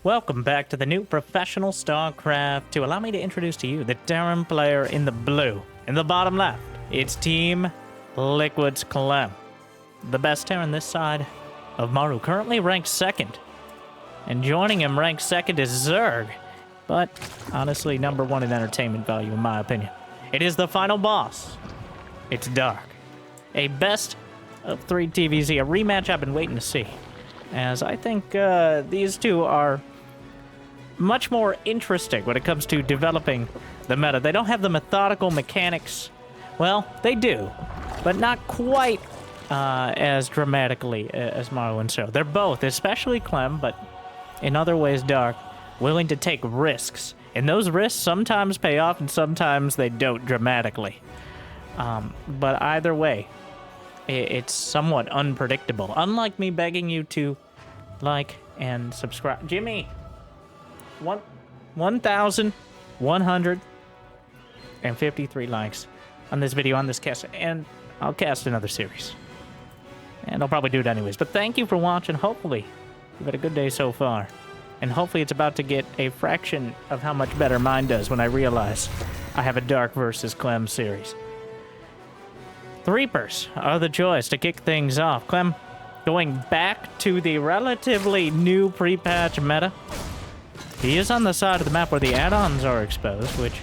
Welcome back to the new professional StarCraft 2. Allow me to introduce to you the Terran player in the blue. In the bottom left, it's Team Liquid's Clem. The best Terran this side of Maru, currently ranked second. And joining him ranked second is Zerg. But honestly, number one in entertainment value in my opinion. It is the final boss. It's Dark. A best of 3 TVZ, a rematch I've been waiting to see. As I think these two are much more interesting when it comes to developing the meta. They don't have the methodical mechanics. Well, they do, but not quite as dramatically as Maru and Zero. They're both, especially Clem, but in other ways Dark, willing to take risks. And those risks sometimes pay off and sometimes they don't dramatically. But either way, it's somewhat unpredictable. Unlike me begging you to like and subscribe. Jimmy! 1,153 likes on this video, on this cast, and I'll cast another series. And I'll probably do it anyways. But thank you for watching. Hopefully, you've had a good day so far. And hopefully it's about to get a fraction of how much better mine does when I realize I have a Dark versus Clem series. The Reapers are the choice to kick things off. Clem going back to the relatively new pre-patch meta. He is on the side of the map where the add-ons are exposed, which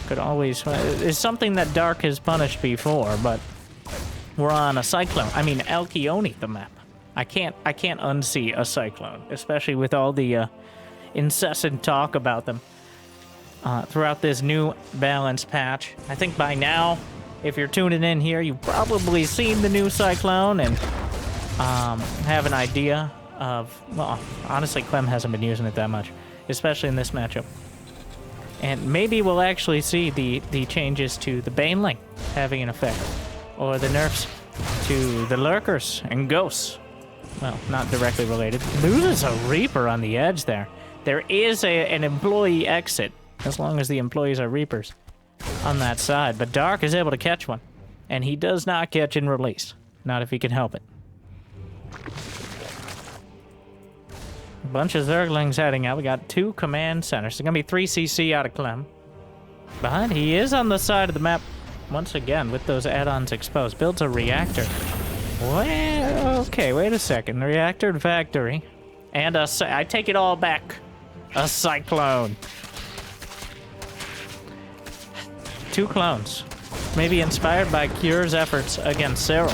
could always is something that Dark has punished before, but we're on a Cyclone. I mean, Alcyone, the map. I can't unsee a Cyclone, especially with all the incessant talk about them throughout this new balance patch. I think by now, if you're tuning in here, you've probably seen the new Cyclone and have an idea of, well, honestly, Clem hasn't been using it that much, especially in this matchup. And maybe we'll actually see the changes to the Baneling having an effect, or the nerfs to the Lurkers and Ghosts. Well, not directly related. Loses a Reaper on the edge there. There is an employee exit, as long as the employees are Reapers on that side, but Dark is able to catch one, and he does not catch and release. Not if he can help it. A bunch of Zerglings heading out. We got 2 command centers. It's gonna be 3 CC out of Clem, but he is on the side of the map once again with those add-ons exposed. Builds a reactor. Well, okay, wait a second. Reactor factory, and I take it all back. A Cyclone. 2 clones, maybe inspired by Cure's efforts against Cyril.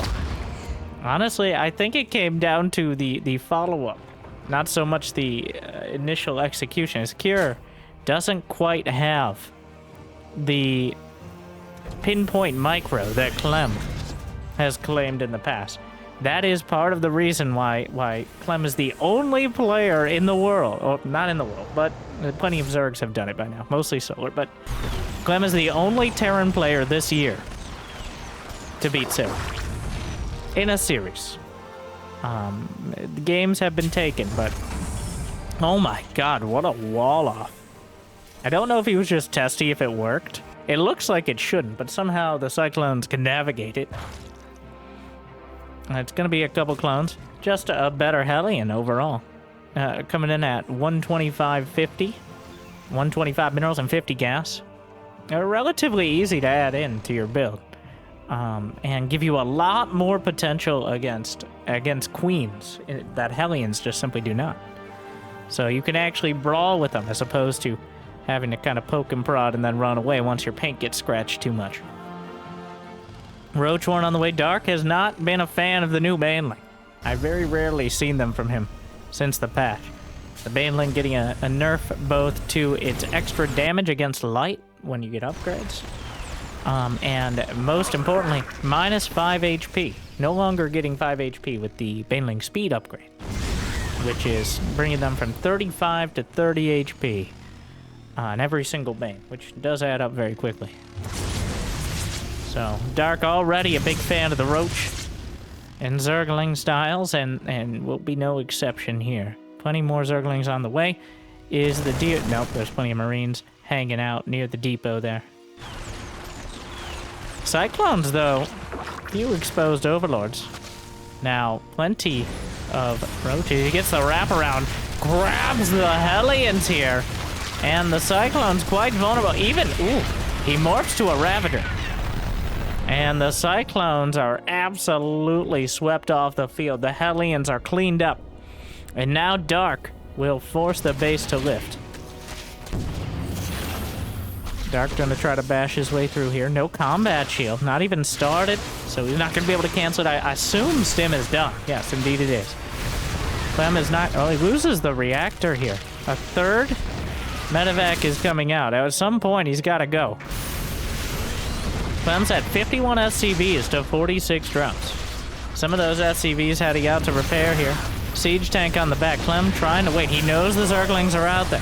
Honestly, I think it came down to the follow-up, not so much the initial execution, as Cure doesn't quite have the pinpoint micro that Clem has claimed in the past. That is part of the reason why Clem is the only player in the world, or not in the world, but plenty of Zergs have done it by now, mostly Solar, but Clem is the only Terran player this year to beat Cyril in a series. The games have been taken, but oh my god, what a wall off. I don't know if he was just testing if it worked. It looks like it shouldn't, but somehow the Cyclones can navigate it. It's going to be a couple clones. Just a better Hellion overall. Coming in at 125.50. 125 minerals and 50 gas. Relatively easy to add in to your build. And give you a lot more potential against queens that Hellions just simply do not. So you can actually brawl with them as opposed to having to kind of poke and prod and then run away once your paint gets scratched too much. Roachhorn on the way. Dark has not been a fan of the new Baneling. I've very rarely seen them from him since the patch. The Baneling getting a nerf both to its extra damage against light when you get upgrades, and most importantly, minus 5 HP. No longer getting 5 HP with the Baneling speed upgrade, which is bringing them from 35 to 30 HP on every single Bane, which does add up very quickly. So, Dark already a big fan of the Roach and Zergling styles, and will be no exception here. Plenty more Zerglings on the way. Is the deer... Nope, there's plenty of Marines hanging out near the depot there. Cyclones, though, few exposed Overlords. Now, plenty of Roaches. He gets the wraparound. grabs the Hellions here. And the Cyclone's quite vulnerable. Even, ooh, he morphs to a Ravager. And the Cyclones are absolutely swept off the field. The Hellions are cleaned up. And now Dark will force the base to lift. Dark gonna try to bash his way through here. No combat shield, not even started. So he's not gonna be able to cancel it. I assume Stim is done. Yes, indeed it is. Clem is not, oh, he loses the reactor here. A third medevac is coming out. At some point, he's gotta go. Clem's had 51 SCVs to 46 drones. Some of those SCVs had he out to repair here. Siege tank on the back. Clem trying to wait. He knows the Zerglings are out there.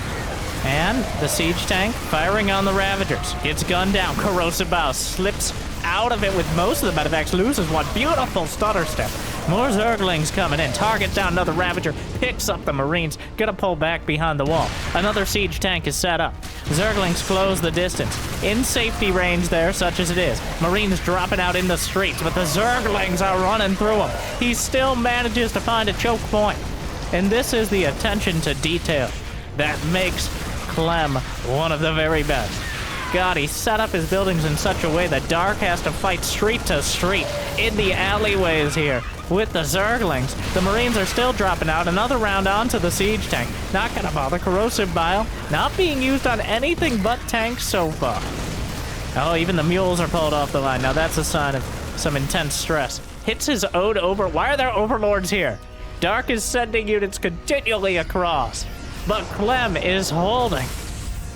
And the siege tank firing on the Ravagers. Gets gunned down. Corrosive Bow slips out of it with most of the medevacs. Loses one. Beautiful stutter step. More Zerglings coming in. Targets down another Ravager. Picks up the Marines. Gonna pull back behind the wall. Another siege tank is set up. Zerglings close the distance. In safety range there, such as it is. Marines dropping out in the streets, but the Zerglings are running through them. He still manages to find a choke point. And this is the attention to detail that makes Clem one of the very best. God, he set up his buildings in such a way that Dark has to fight street to street in the alleyways here with the Zerglings. The Marines are still dropping out. Another round onto the siege tank. Not gonna bother. Corrosive Bile not being used on anything but tanks so far. Oh, even the mules are pulled off the line. Now that's a sign of some intense stress. Hits his ode over. Why are there overlords here? Dark is sending units continually across. But Clem is holding.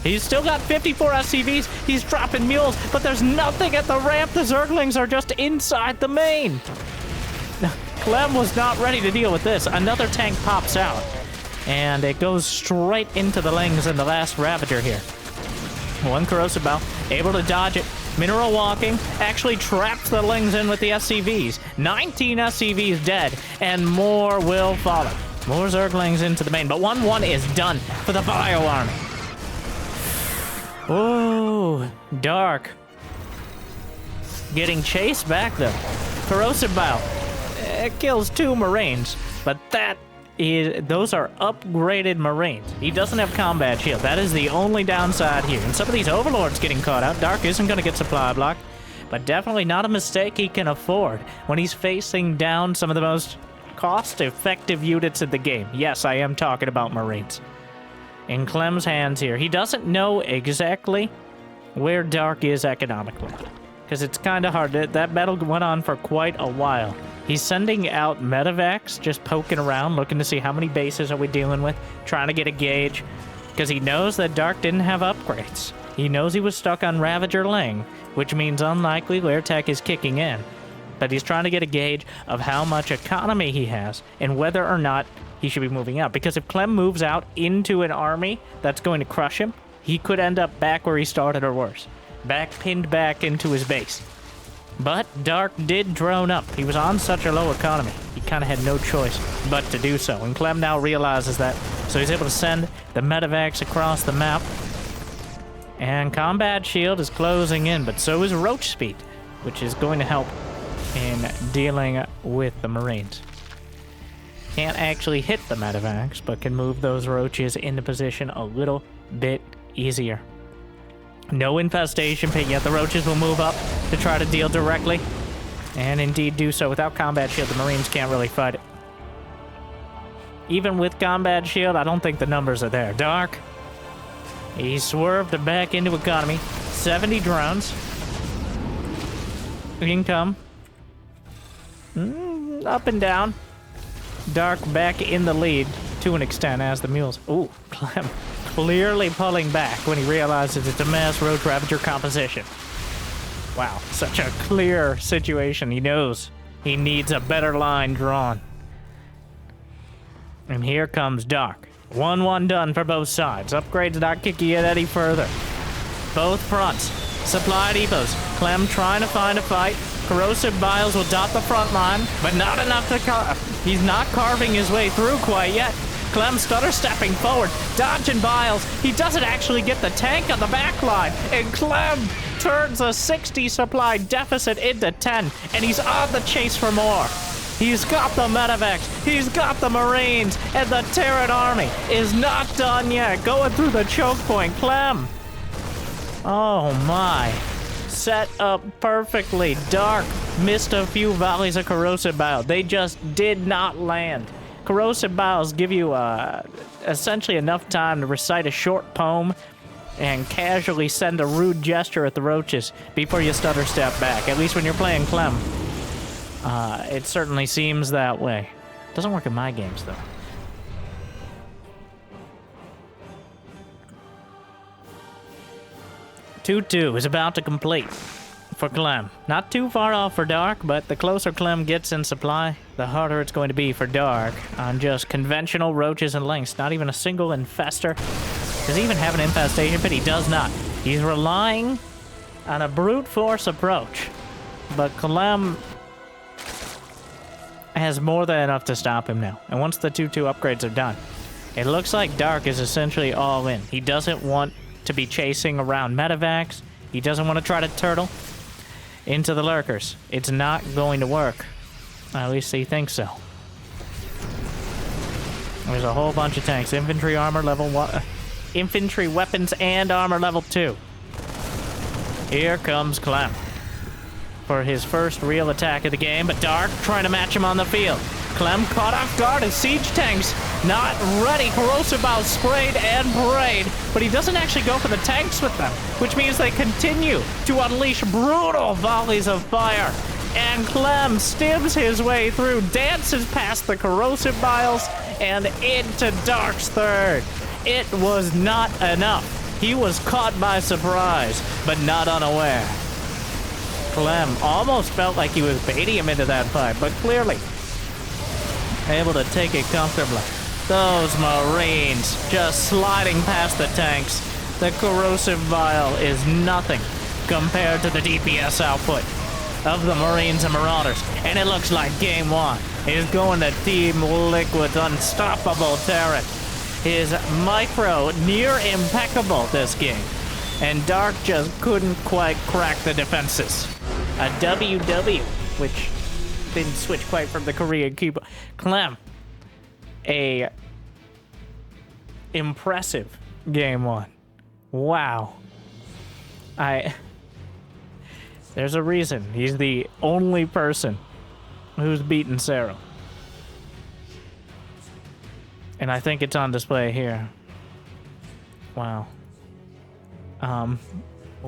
He's still got 54 SCVs. He's dropping mules, but there's nothing at the ramp. The Zerglings are just inside the main. Clem was not ready to deal with this. Another tank pops out, and it goes straight into the Lings and the last Ravager here. One Corrosive Bow, able to dodge it. Mineral Walking actually traps the Lings in with the SCVs. 19 SCVs dead, and more will follow. More Zerglings into the main, but 1-1 is done for the Bio Army. Oh, Dark. Getting chased back, though. Corrosive Bow. It kills 2 Marines, but those are upgraded Marines. He doesn't have combat shield. That is the only downside here. And some of these Overlords getting caught out. Dark isn't going to get supply block, but definitely not a mistake he can afford when he's facing down some of the most cost-effective units in the game. Yes, I am talking about Marines. In Clem's hands here. He doesn't know exactly where Dark is economically, because it's kind of hard. That battle went on for quite a while. He's sending out medevacs, just poking around, looking to see how many bases are we dealing with, trying to get a gauge, because he knows that Dark didn't have upgrades. He knows he was stuck on Ravager Ling, which means unlikely Lair Tech is kicking in. But he's trying to get a gauge of how much economy he has and whether or not he should be moving out. Because if Clem moves out into an army that's going to crush him, he could end up back where he started or worse. Pinned back into his base. But Dark did drone up. He was on such a low economy. He kind of had no choice but to do so. And Clem now realizes that. So he's able to send the medevacs across the map. And Combat Shield is closing in, but so is Roach Speed, which is going to help in dealing with the Marines. Can't actually hit the medevacs, but can move those roaches into position a little bit easier. No infestation pit yet. The roaches will move up to try to deal directly, and indeed do so. Without combat shield, the Marines can't really fight it. Even with combat shield, I don't think the numbers are there. Dark. He swerved back into economy. 70 drones. Income. Up and down. Dark back in the lead to an extent as the mules. Ooh, Clem clearly pulling back when he realizes it's a mass Roach Ravager composition. Wow, such a clear situation. He knows he needs a better line drawn. And here comes Dark. 1-1 done for both sides. Upgrades not kicking it any further. Both fronts. Supply depots. Clem trying to find a fight. Corrosive Biles will dot the front line, but not enough to he's not carving his way through quite yet. Clem stutter stepping forward, dodging Biles. He doesn't actually get the tank on the back line, and Clem turns a 60 supply deficit into 10, and he's on the chase for more. He's got the medevacs. He's got the Marines. And the Terran army is not done yet. Going through the choke point. Clem. Oh, my. Set up perfectly. Dark missed a few volleys of corrosive bile. They just did not land. Corrosive biles give you essentially enough time to recite a short poem and casually send a rude gesture at the roaches before you stutter step back. At least when you're playing Clem. It certainly seems that way. Doesn't work in my games, though. Two is about to complete for Clem. Not too far off for Dark, but the closer Clem gets in supply, the harder it's going to be for Dark on just conventional roaches and lynx. Not even a single infester. Does he even have an infestation pit? He does not. He's relying on a brute force approach. But Clem has more than enough to stop him now. And once the 2-2 upgrades are done, it looks like Dark is essentially all in. He doesn't want to be chasing around medevacs. He doesn't want to try to turtle into the lurkers. It's not going to work. At least he thinks so. There's a whole bunch of tanks. Infantry armor level 1. Infantry weapons and armor level 2. Here comes Clem for his first real attack of the game, but Dark trying to match him on the field. Clem caught off guard as siege tanks not ready. Corrosive bile sprayed and prayed, but he doesn't actually go for the tanks with them, which means they continue to unleash brutal volleys of fire. And Clem stims his way through, dances past the corrosive biles, and into Dark's third. It was not enough. He was caught by surprise, but not unaware. Clem almost felt like he was baiting him into that fight, but clearly able to take it comfortably. Those Marines just sliding past the tanks. The corrosive bile is nothing compared to the DPS output of the Marines and Marauders. And it looks like game 1 is going to Team Liquid's unstoppable Terran. His micro near impeccable this game. And Dark just couldn't quite crack the defenses. A WW, which didn't switch quite from the Korean keyboard. Clem, a impressive game 1. Wow. There's a reason he's the only person who's beaten Sarah. And I think it's on display here. Wow. Well,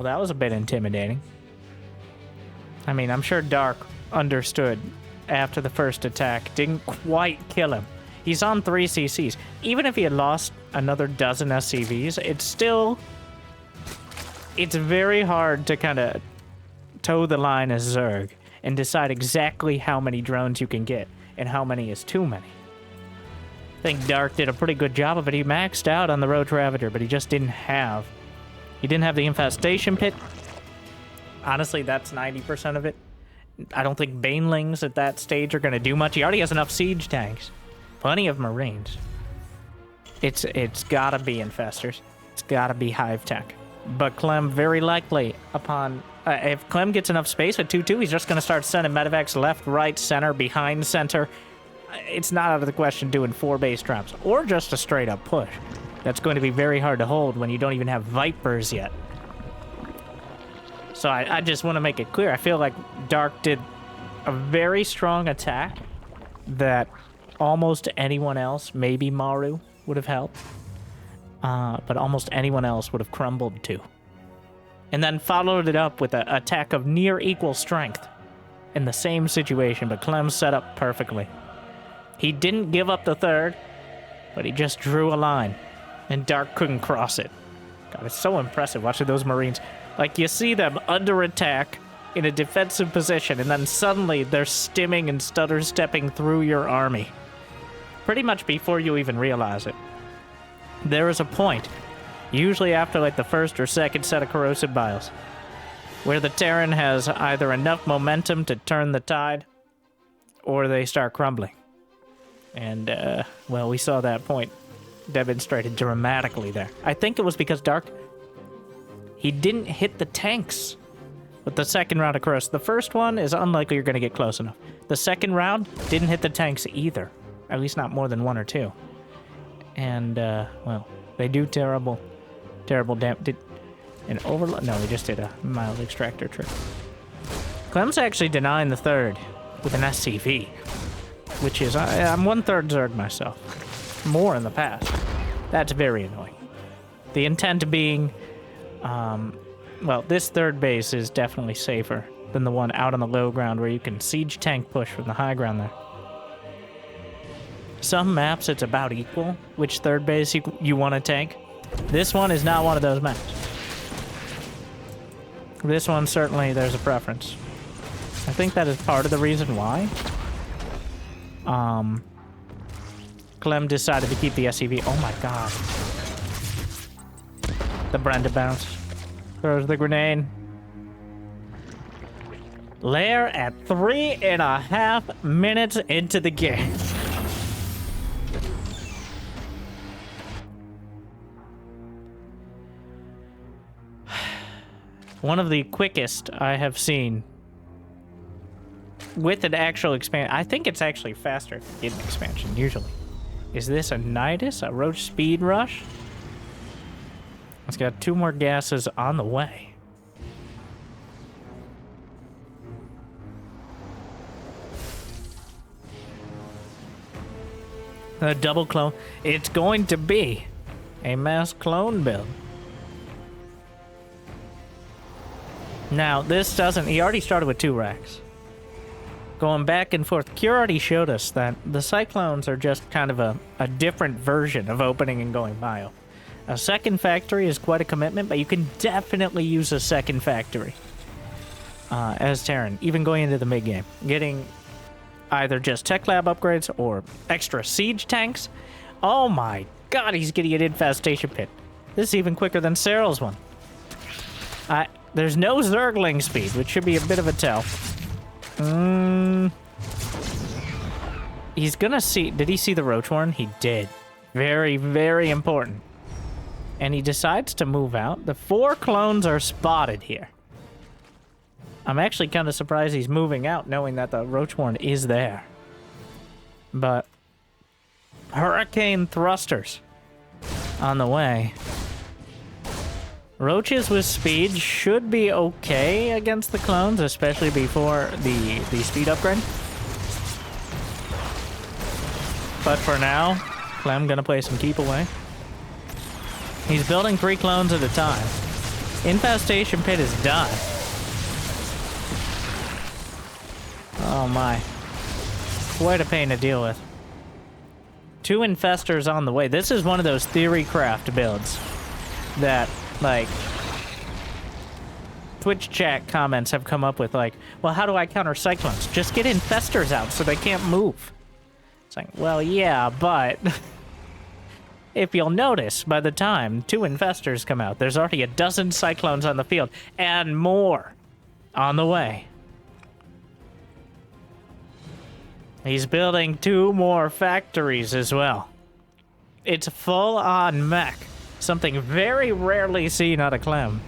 that was a bit intimidating. I mean, I'm sure Dark understood after the first attack. Didn't quite kill him. He's on 3 CCs. Even if he had lost another dozen SCVs, it's very hard to kind of toe the line as Zerg and decide exactly how many drones you can get and how many is too many. I think Dark did a pretty good job of it. He maxed out on the Roach Ravager, but he just didn't have... He didn't have the infestation pit. Honestly, that's 90% of it. I don't think Banelings at that stage are going to do much. He already has enough siege tanks. Plenty of Marines. It's got to be infestors. It's got to be hive tech. But Clem, very likely, upon... if Clem gets enough space at 2-2, he's just going to start sending medevacs left, right, center, behind center. It's not out of the question doing 4 base traps. Or just a straight-up push. That's going to be very hard to hold when you don't even have Vipers yet. So I just want to make it clear. I feel like Dark did a very strong attack that almost anyone else, maybe Maru, would have helped. But almost anyone else would have crumbled to. And then followed it up with an attack of near equal strength in the same situation, but Clem set up perfectly. He didn't give up the third, but he just drew a line, and Dark couldn't cross it. God, it's so impressive watching those Marines. Like, you see them under attack in a defensive position, and then suddenly they're stimming and stutter-stepping through your army. Pretty much before you even realize it. There is a point, usually after like the first or second set of corrosive biles, where the Terran has either enough momentum to turn the tide, or they start crumbling. And, well, we saw that point demonstrated dramatically there. I think it was because Dark... He didn't hit the tanks with the second round of corrosive. The first one is unlikely you're going to get close enough. The second round didn't hit the tanks either. At least not more than one or two. And, well, they do terrible damage. Did an overload? No, they just did a mild extractor trick. Clem's actually denying the third with an SCV, which is, I'm 1/3 Zerg myself. More in the past. That's very annoying. The intent being, well, this third base is definitely safer than the one out on the low ground where you can siege tank push from the high ground there. Some maps it's about equal which third base you want to take. This one is not one of those maps. This one certainly there's a preference. I think that is part of the reason why Clem decided to keep the SCV. Oh my god. The Brenda bounce. Throws the grenade. Lair at 3.5 minutes into the game. One of the quickest I have seen with an actual expansion. I think it's actually faster in expansion, usually. Is this a Nidus? A Roach Speed Rush? It's got 2 more gases on the way. A double clone. It's going to be a mass clone build. Now, this doesn't... He already started with 2 racks. Going back and forth. Cure already showed us that the Cyclones are just kind of a different version of opening and going bio. A second factory is quite a commitment, but you can definitely use a second factory as Terran, even going into the mid-game. Getting either just tech lab upgrades or extra siege tanks. Oh my god, he's getting an infestation pit. This is even quicker than Cyril's one. There's no Zergling speed, which should be a bit of a tell. He's gonna see... Did he see the Roach Warren? He did. Very, very important. And he decides to move out. The 4 clones are spotted here. I'm actually kind of surprised he's moving out, knowing that the Roach Warren is there. But... Hurricane thrusters on the way. Roaches with speed should be okay against the clones, especially before the speed upgrade. But for now, Clem gonna play some keep away. He's building 3 clones at a time. Infestation pit is done. Oh my. Quite a pain to deal with. 2 infestors on the way. This is one of those theory craft builds that, like, Twitch chat comments have come up with, like, well, how do I counter Cyclones? Just get infestors out so they can't move. It's like, well, yeah, but if you'll notice, by the time 2 infestors come out, there's already a dozen Cyclones on the field, and more on the way. He's building 2 more factories as well. It's full-on mech. Something very rarely seen out of Clem.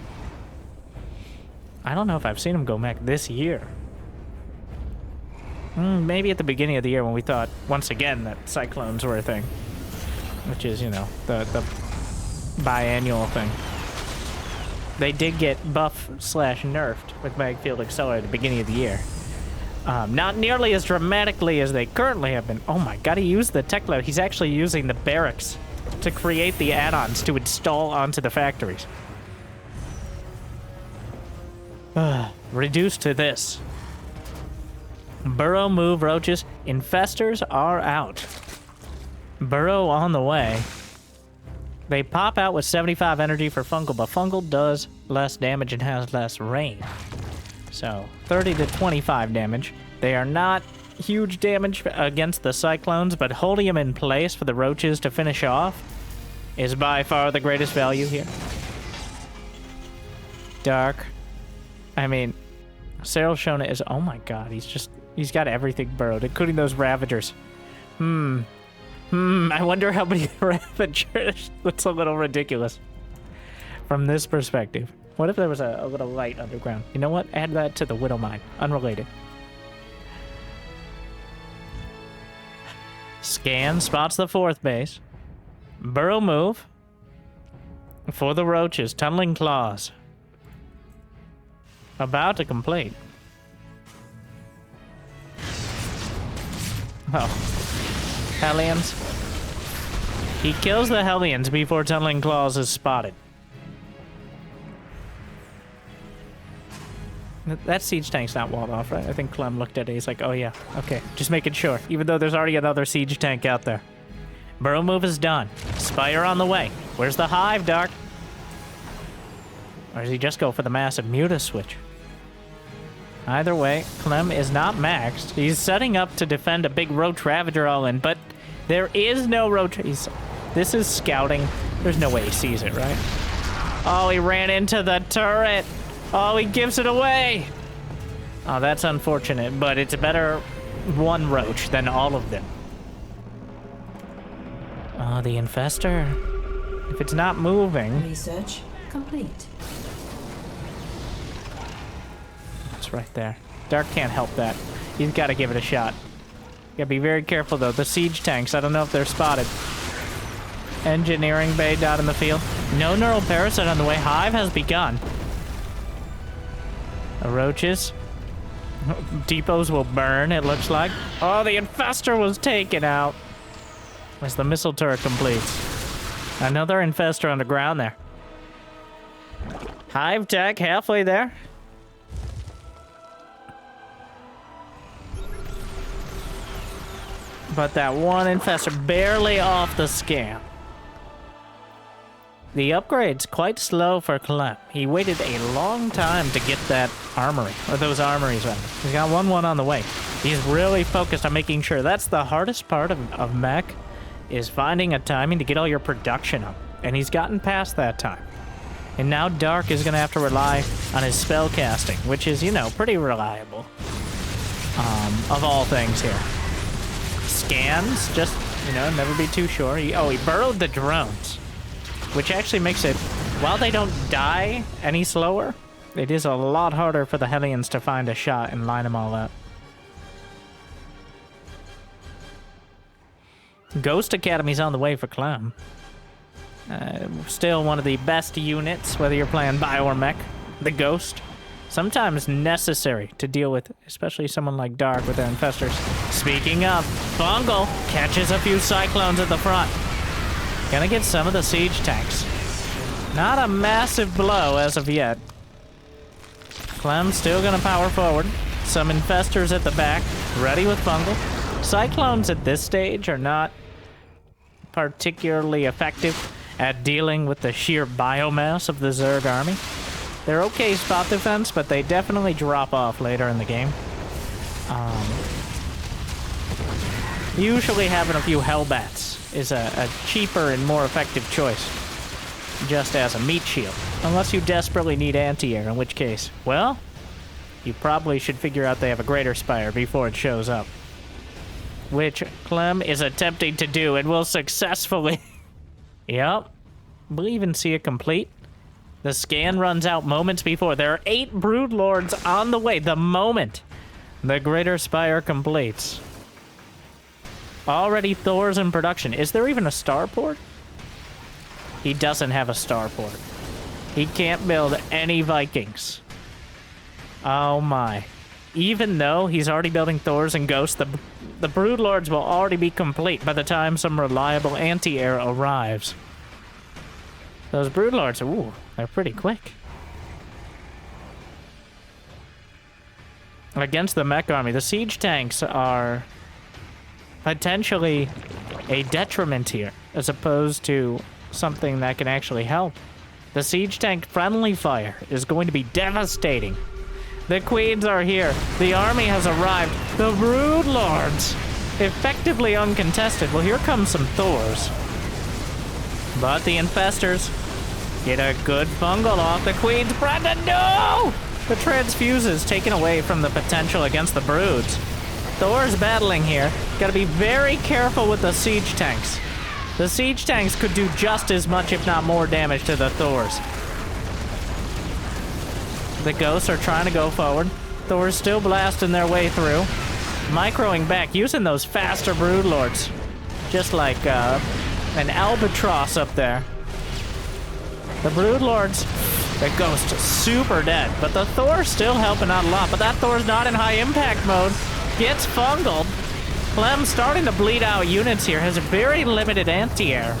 I don't know if I've seen him go mech this year. Maybe at the beginning of the year when we thought, once again, that Cyclones were a thing. Which is, you know, the biannual thing. They did get buff/nerfed with Magfield Accelerator at the beginning of the year. Not nearly as dramatically as they currently have been. Oh my god, he used the tech lab. He's actually using the barracks to create the add-ons to install onto the factories. Reduced to this. Burrow move roaches. Infestors are out. Burrow on the way. They pop out with 75 energy for Fungal, but Fungal does less damage and has less range. So, 30 to 25 damage. They are not huge damage against the Cyclones, but holding them in place for the Roaches to finish off is by far the greatest value here. Dark. I mean, Cyril's shown it as, oh my god, he's got everything burrowed, including those Ravagers. I wonder how many Ravagers. That's a little ridiculous from this perspective. What if there was a little light underground? You know what? Add that to the Widow Mine. Unrelated. Scan spots the 4th base. Burrow move. For the roaches, tunneling claws. About to complete. Oh. Hellions. He kills the Hellions before tunneling claws is spotted. That siege tank's not walled off, right? I think Clem looked at it. He's like, oh yeah, okay. Just making sure. Even though there's already another siege tank out there. Burrow move is done. Spire on the way. Where's the hive, Dark? Or does he just go for the massive Muta switch? Either way, Clem is not maxed. He's setting up to defend a big Roach Ravager all in, but there is no Roach. This is scouting. There's no way he sees it, right? Oh, he ran into the turret. Oh, he gives it away. Oh, that's unfortunate, but it's better one Roach than all of them. Oh, the Infestor. If it's not moving... Research complete. It's right there. Dark can't help that. He's got to give it a shot. Gotta be very careful, though. The siege tanks, I don't know if they're spotted. Engineering bay out in the field. No neural parasite on the way. Hive has begun. The roaches. Depots will burn, it looks like. Oh, the Infestor was taken out. As the missile turret completes. Another Infestor on the ground there. Hive tech halfway there. But that one Infestor barely off the scan. The upgrade's quite slow for Clem. He waited a long time to get that armory, or those armories rather. He's got 1-1 on the way. He's really focused on making sure. That's the hardest part of mech, is finding a timing to get all your production up. And he's gotten past that time. And now Dark is going to have to rely on his spell casting, which is, you know, pretty reliable. Of all things here. Scans, just, you know, never be too sure. He burrowed the drones. Which actually makes it, while they don't die any slower, it is a lot harder for the Hellions to find a shot and line them all up. Ghost Academy's on the way for Clem. Still one of the best units, whether you're playing Bio or Mech. The Ghost. Sometimes necessary to deal with, especially someone like Dark with their Infestors. Speaking of, Fungal catches a few Cyclones at the front. Gonna get some of the siege tanks. Not a massive blow as of yet. Clem's still gonna power forward. Some Infestors at the back, ready with Fungal. Cyclones at this stage are not particularly effective at dealing with the sheer biomass of the Zerg army. They're okay spot defense, but they definitely drop off later in the game. Usually having a few Hellbats is a cheaper and more effective choice, just as a meat shield. Unless you desperately need anti-air, in which case, well, you probably should figure out they have a greater spire before it shows up. Which Clem is attempting to do and will successfully. Yep. Believe and see it complete. The scan runs out moments before. There are 8 Broodlords on the way the moment the greater spire completes. Already Thor's in production. Is there even a starport? He doesn't have a starport. He can't build any Vikings. Oh my. Even though he's already building Thors and Ghosts, the Broodlords will already be complete by the time some reliable anti-air arrives. Those Broodlords, ooh, they're pretty quick. Against the mech army, the siege tanks are potentially a detriment here, as opposed to something that can actually help. The siege tank friendly fire is going to be devastating. The queens are here. The army has arrived. The Broodlords, effectively uncontested. Well, here comes some Thors. But the Infestors get a good fungal off. The queens, Brandon, no! The transfuse is taken away from the potential against the Broods. Thor's battling here. Gotta be very careful with the siege tanks. The siege tanks could do just as much, if not more, damage to the Thors. The Ghosts are trying to go forward. Thor's still blasting their way through. Microing back, using those faster Broodlords. just like an albatross up there. The Broodlords, the Ghost, super dead, but the Thor's still helping out a lot. But that Thor's not in high impact mode. Gets fungled. Clem starting to bleed out units here, has a very limited anti-air.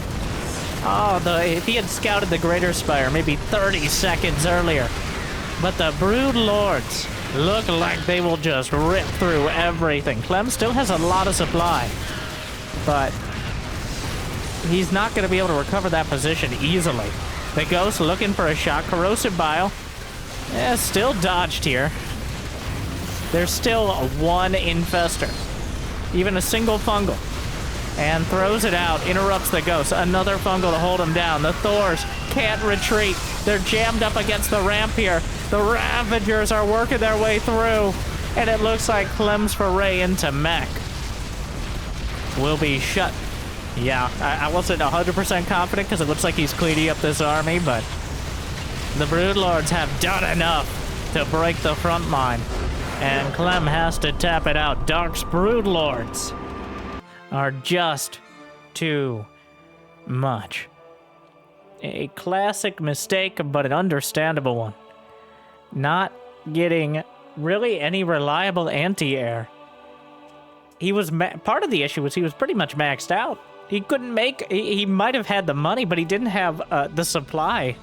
Oh, if he had scouted the Greater Spire maybe 30 seconds earlier. But the Broodlords look like they will just rip through everything. Clem still has a lot of supply, but he's not going to be able to recover that position easily. The Ghost looking for a shot. Corrosive Bile. Still dodged here. There's still one Infester. Even a single Fungal. And throws it out. Interrupts the Ghost. Another Fungal to hold him down. The Thors can't retreat. They're jammed up against the ramp here. The Ravagers are working their way through. And it looks like Clem's foray into mech will be shut. Yeah, I wasn't 100% confident because it looks like he's cleaning up this army, but the Broodlords have done enough to break the front line, and Clem has to tap it out. Dark's Broodlords are just too much. A classic mistake, but an understandable one. Not getting really any reliable anti-air. He was part of the issue was he was pretty much maxed out. He couldn't make... He might have had the money, but he didn't have the supply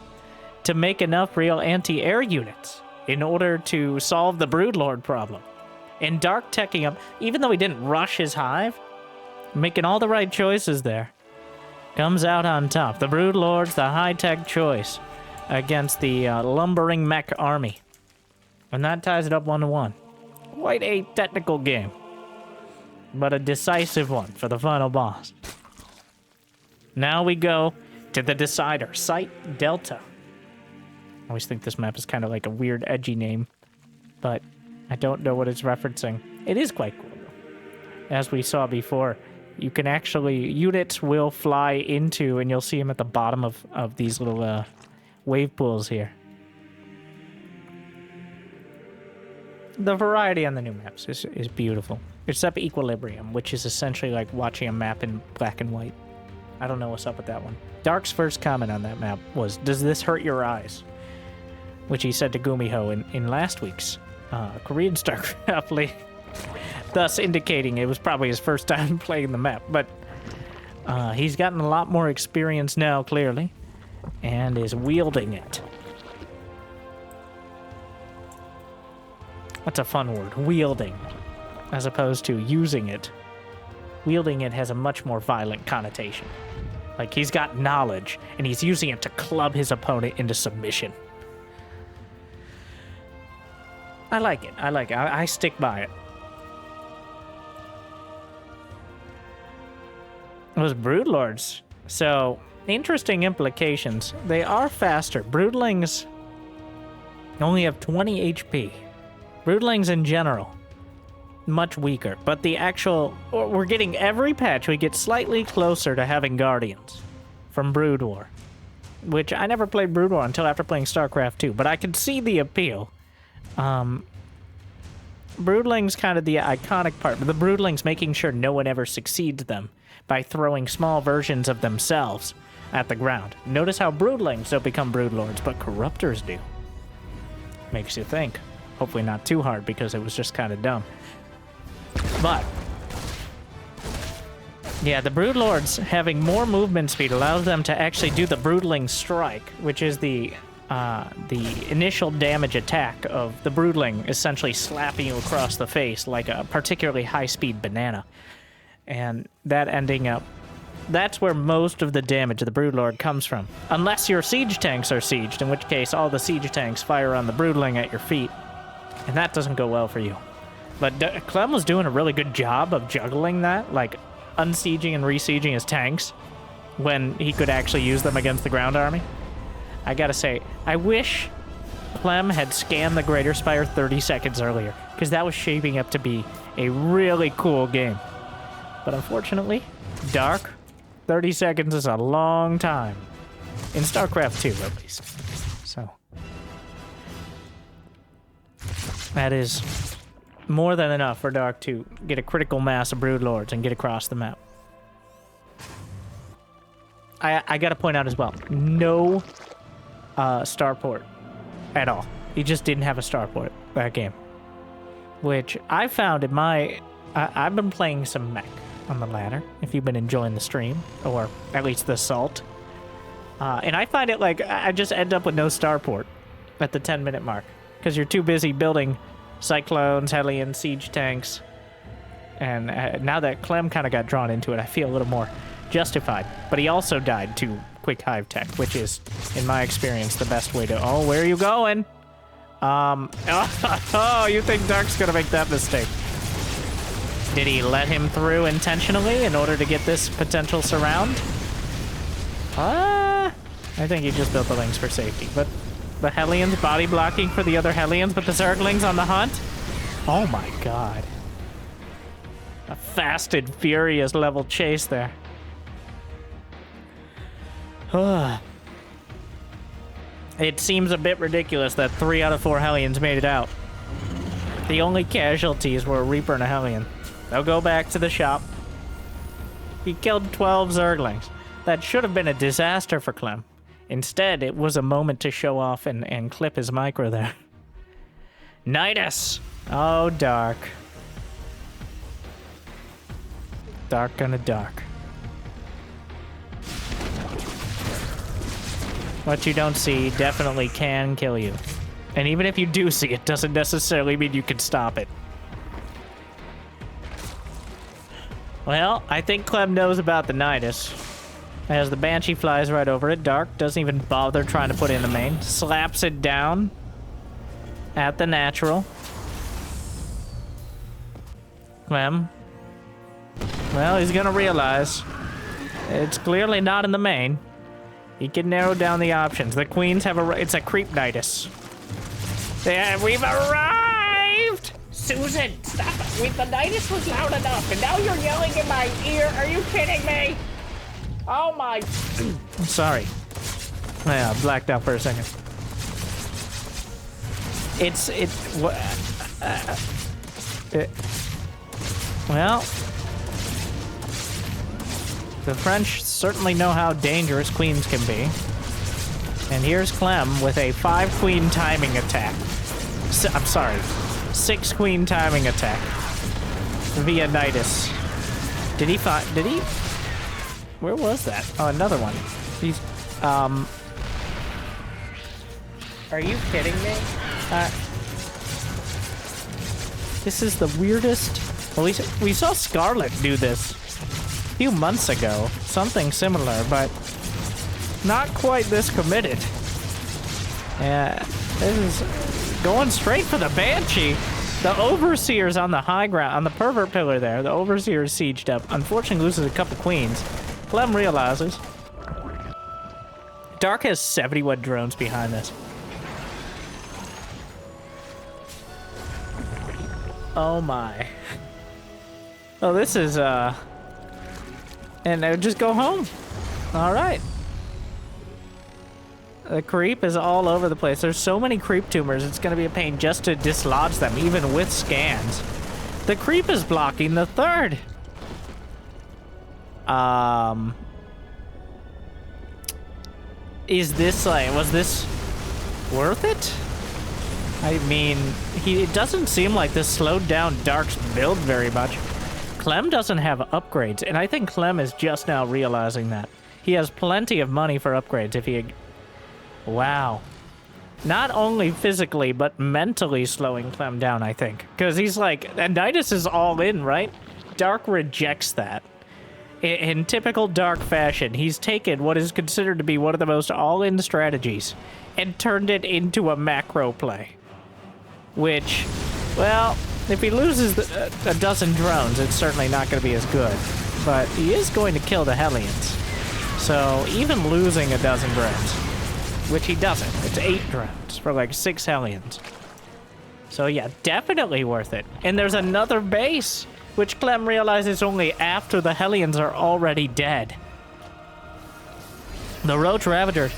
to make enough real anti-air units in order to solve the Broodlord problem. And Dark teching up, even though he didn't rush his hive, making all the right choices there, comes out on top. The Broodlord's the high-tech choice against the lumbering mech army. And that ties it up 1-1. Quite a technical game, but a decisive one for the final boss. Now we go to the decider, Site Delta. I always think this map is kind of like a weird, edgy name, but I don't know what it's referencing. It is quite cool, though. As we saw before, you can actually... Units will fly into, and you'll see them at the bottom of these little wave pools here. The variety on the new maps is beautiful. Except Equilibrium, which is essentially like watching a map in black and white. I don't know what's up with that one. Dark's first comment on that map was, "Does this hurt your eyes?" Which he said to Gumiho in last week's Korean StarCraft League, thus indicating it was probably his first time playing the map. But he's gotten a lot more experience now, clearly, and is wielding it. That's a fun word, wielding, as opposed to using it. Wielding it has a much more violent connotation. Like, he's got knowledge, and he's using it to club his opponent into submission. I like it. I stick by it. Those Broodlords. So, interesting implications. They are faster. Broodlings only have 20 HP. Broodlings in general, much weaker. But the actual... We're getting every patch, we get slightly closer to having Guardians from Brood War. Which I never played Brood War until after playing StarCraft 2. But I can see the appeal. Broodlings kind of the iconic part. But the Broodlings making sure no one ever succeeds them by throwing small versions of themselves at the ground. Notice how Broodlings don't become Broodlords, but Corruptors do. Makes you think. Hopefully not too hard, because it was just kind of dumb. But yeah, the Broodlords having more movement speed allows them to actually do the Broodling Strike, which is the initial damage attack of the Broodling essentially slapping you across the face like a particularly high-speed banana. And that ending up... That's where most of the damage of the Broodlord comes from. Unless your siege tanks are sieged, in which case all the siege tanks fire on the Broodling at your feet. And that doesn't go well for you. But Clem was doing a really good job of juggling that, like unsieging and resieging his tanks when he could actually use them against the ground army. I gotta say, I wish Clem had scanned the Greater Spire 30 seconds earlier, because that was shaping up to be a really cool game. But unfortunately, Dark, 30 seconds is a long time. In StarCraft 2, at least. So that is more than enough for Dark to get a critical mass of Broodlords and get across the map. I gotta point out as well, no starport at all. He just didn't have a starport that game. Which I found in my... I've been playing some mech on the ladder, if you've been enjoying the stream, or at least the assault. And I find it like I just end up with no starport at the 10-minute mark, because you're too busy building cyclones, Hellions, siege tanks. And now that Clem kind of got drawn into it, I feel a little more justified. But he also died to quick hive tech, which is, in my experience, the best way to... Oh, where are you going? Oh, you think Dark's gonna make that mistake? Did he let him through intentionally in order to get this potential surround? I think he just built the links for safety. But the Hellions body blocking for the other Hellions, but the Zerglings on the hunt? Oh my god. A fast and furious level chase there. It seems a bit ridiculous that 3 out of 4 Hellions made it out. The only casualties were a Reaper and a Hellion. They'll go back to the shop. He killed 12 Zerglings. That should have been a disaster for Clem. Instead, it was a moment to show off and clip his micro there. Nidus! Oh, Dark. Dark gonna dark. What you don't see definitely can kill you. And even if you do see it, doesn't necessarily mean you can stop it. Well, I think Clem knows about the Nidus. As the Banshee flies right over it, Dark doesn't even bother trying to put in the main. Slaps it down at the natural. Clem. Well, he's gonna realize it's clearly not in the main. He can narrow down the options. The queens have it's a creep Nidus. We've arrived! Susan, stop it. The Nidus was loud enough, and now you're yelling in my ear. Are you kidding me? Oh my... I'm sorry. Yeah, I blacked out for a second. Well... The French certainly know how dangerous queens can be. And here's Clem with a 5-queen timing attack. I'm sorry. 6-queen timing attack. Via Nidus. Did he find... Did he... Where was that? Oh, another one. He's... Are you kidding me? This is the weirdest... Well, we saw Scarlet do this a few months ago. Something similar, but not quite this committed. Yeah, this is going straight for the Banshee. The Overseer's on the high ground, on the pervert pillar there. The Overseer's sieged up. Unfortunately, loses a couple queens. Clem realizes. Dark has 71 drones behind this. Oh my. Oh, this is, and just go home. All right. The creep is all over the place. There's so many creep tumors, it's going to be a pain just to dislodge them, even with scans. The creep is blocking the third. Is this like, was this worth it? I mean, it doesn't seem like this slowed down Dark's build very much. Clem doesn't have upgrades, and I think Clem is just now realizing that. He has plenty of money for upgrades if he... Wow. Not only physically, but mentally slowing Clem down, I think. Because he's like... And Nidus is all in, right? Dark rejects that. In typical Dark fashion, he's taken what is considered to be one of the most all-in strategies and turned it into a macro play. Which, well, if he loses a dozen drones, it's certainly not going to be as good. But he is going to kill the Hellions. So even losing a dozen drones, which he doesn't, it's 8 drones for like 6 Hellions. So yeah, definitely worth it. And there's another base, which Clem realizes only after the Hellions are already dead. The Roach Ravager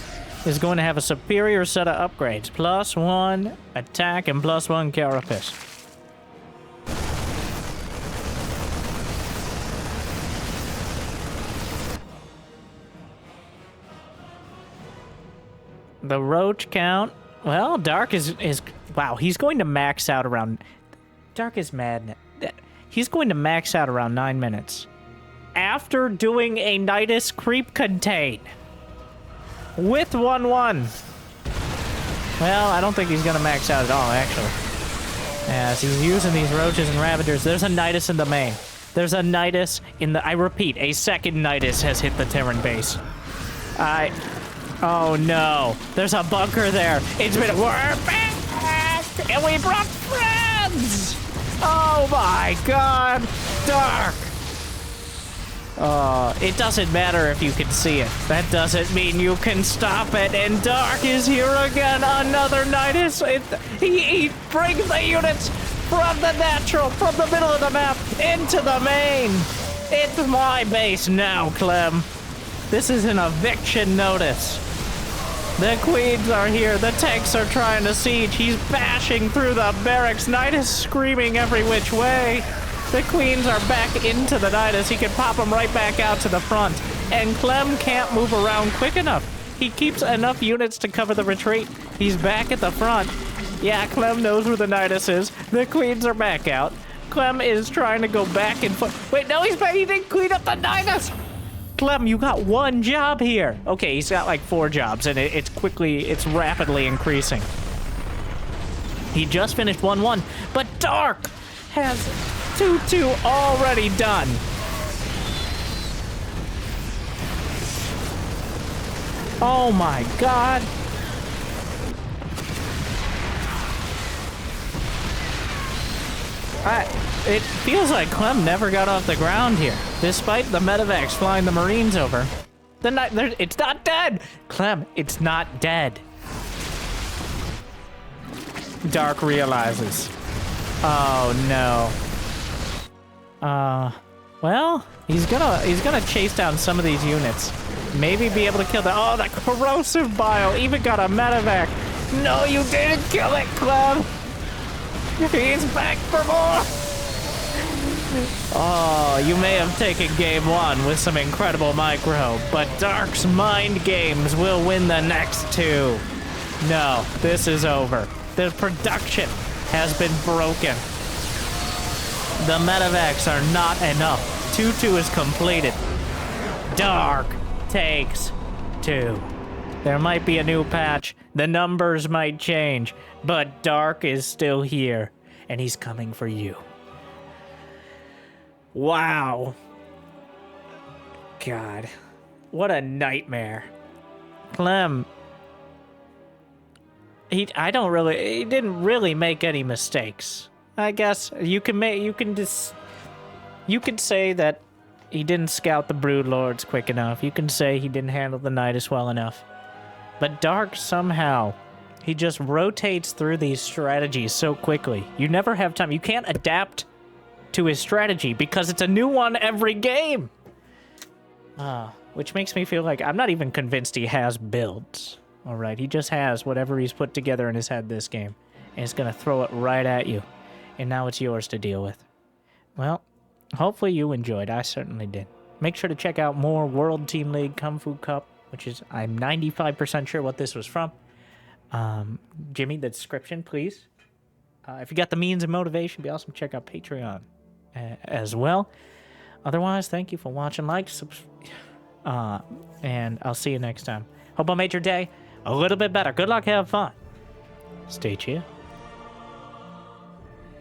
is going to have a superior set of upgrades. +1 attack and +1 carapace. The roach count. Well, Dark is wow, he's going to max out around... Dark is mad. He's going to max out around 9 minutes. After doing a Nidus creep contain. With 1-1. Well, I don't think he's going to max out at all, actually. As he's using these roaches and ravagers, there's a Nidus in the main. There's a Nidus in the... I repeat, a second Nidus has hit the Terran base. Oh no, there's a bunker there. It's been... We're back! And we brought friends! Oh my god! Dark! It doesn't matter if you can see it. That doesn't mean you can stop it. And Dark is here again. Another Nidus. He brings the units from the natural, from the middle of the map, into the main. It's my base now, Clem. This is an eviction notice. The queens are here. The tanks are trying to siege. He's bashing through the barracks. Nidus screaming every which way. The queens are back into the Nidus. He can pop them right back out to the front. And Clem can't move around quick enough. He keeps enough units to cover the retreat. He's back at the front. Yeah, Clem knows where the Nidus is. The queens are back out. Clem is trying to go back and forth. Wait, no, he's back. He didn't clean up the Nidus. Clem, you got one job here. Okay, he's got like 4 jobs, and it's rapidly increasing. He just finished 1-1, but Dark has 2-2 already done. Oh my god. It feels like Clem never got off the ground here, despite the medevacs flying the Marines over. It's not dead! Clem, it's not dead. Dark realizes. Oh no. Well, he's gonna chase down some of these units. Maybe be able to kill the... Oh, the corrosive bile even got a medevac. No, you didn't kill it, Clem. He's back for more. Oh, you may have taken game 1 with some incredible micro, but Dark's mind games will win the next 2. No, this is over. The production has been broken. The medevacs are not enough. 2-2 is completed. Dark takes 2. There might be a new patch. The numbers might change, but Dark is still here, and he's coming for you. Wow. God. What a nightmare. Clem. He didn't really make any mistakes. I guess you could say that he didn't scout the Brood Lords quick enough. You can say he didn't handle the Nidus well enough. But Dark somehow, he just rotates through these strategies so quickly. You never have time. You can't adapt to his strategy because it's a new one every game. Which makes me feel like I'm not even convinced he has builds. All right, he just has whatever he's put together in his head this game. And he's going to throw it right at you. And now it's yours to deal with. Well, hopefully you enjoyed. I certainly did. Make sure to check out more World Team League Kung Fu Cup, which is, I'm 95% sure what this was from. Jimmy, the description, please. If you got the means and motivation, be awesome. Check out Patreon as well. Otherwise, thank you for watching. And I'll see you next time. Hope I made your day a little bit better. Good luck, have fun. Stay chill.